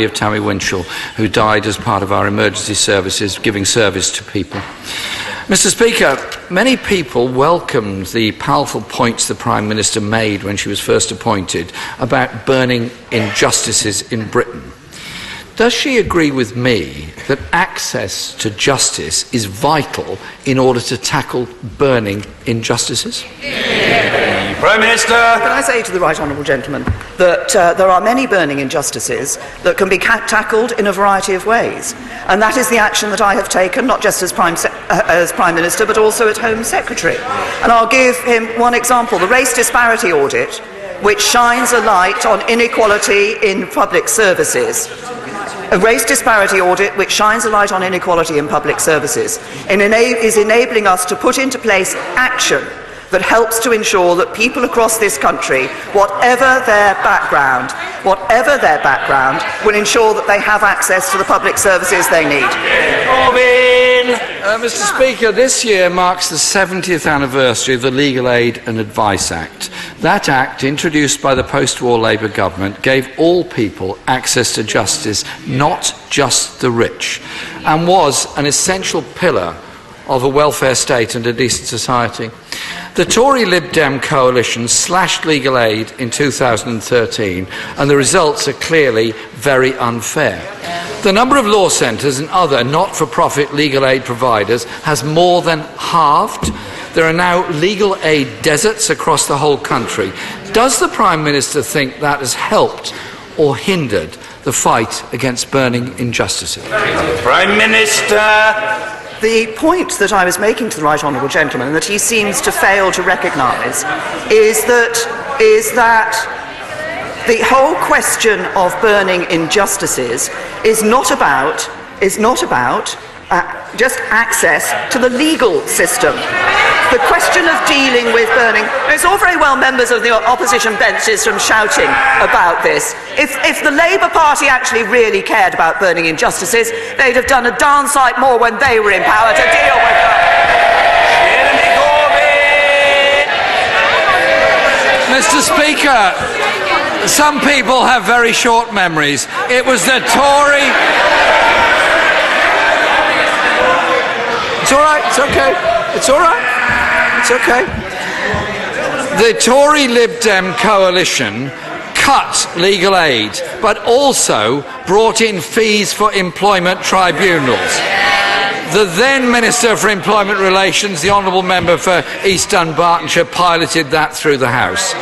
of Tammy Winchell, who died as part of our emergency services, giving service to people. Mr. Speaker, many people welcomed the powerful points the Prime Minister made when she was first appointed about burning injustices in Britain. Does she agree with me that access to justice is vital in order to tackle burning injustices? Prime Minister. Can I say to the right honourable gentleman that there are many burning injustices that can be tackled in a variety of ways, and that is the action that I have taken, not just as Prime Minister but also as Home Secretary. And I'll give him one example: the race disparity audit, which shines a light on inequality in public services. A race disparity audit which shines a light on inequality in public services and is enabling us to put into place action that helps to ensure that people across this country, whatever their background, will ensure that they have access to the public services they need. Mr. Speaker, this year marks the 70th anniversary of the Legal Aid and Advice Act. That act, introduced by the post-war Labour government, gave all people access to justice, not just the rich, and was an essential pillar of a welfare state and a decent society. The Tory Lib Dem coalition slashed legal aid in 2013, and the results are clearly very unfair. The number of law centres and other not-for-profit legal aid providers has more than halved. There are now legal aid deserts across the whole country. Does the Prime Minister think that has helped or hindered the fight against burning injustices? Prime Minister. The point that I was making to the right honourable gentleman, and that he seems to fail to recognise, is that the whole question of burning injustices is not about just access to the legal system. The question of dealing with burning, it's all very well members of the opposition benches from shouting about this. If the Labour Party actually really cared about burning injustices, they'd have done a darn sight more when they were in power to deal with them. Mr. Speaker, some people have very short memories. It was the Tory... It's all right, it's okay. It's all right. It's okay. The Tory Lib Dem coalition cut legal aid, but also brought in fees for employment tribunals. The then Minister for Employment Relations, the Honourable Member for East Dunbartonshire, piloted that through the House.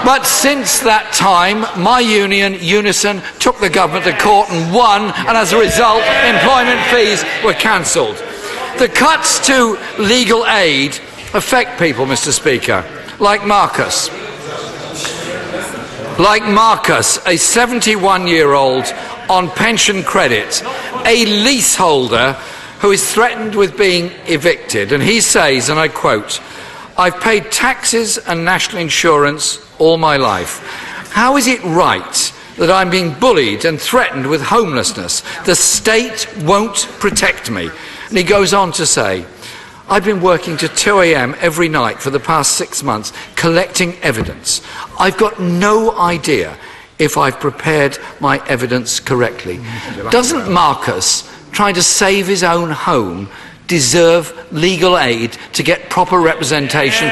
But since that time, my union, Unison, took the government to court and won, and as a result, employment fees were cancelled. The cuts to legal aid affect people, Mr. Speaker, like Marcus. Like Marcus, a 71-year-old on pension credit, a leaseholder who is threatened with being evicted. And he says, and I quote, "I've paid taxes and national insurance all my life. How is it right that I'm being bullied and threatened with homelessness? The state won't protect me." And he goes on to say, "I've been working to 2 a.m. every night for the past 6 months, collecting evidence. I've got no idea if I've prepared my evidence correctly." Doesn't Marcus, trying to save his own home, deserve legal aid to get proper representation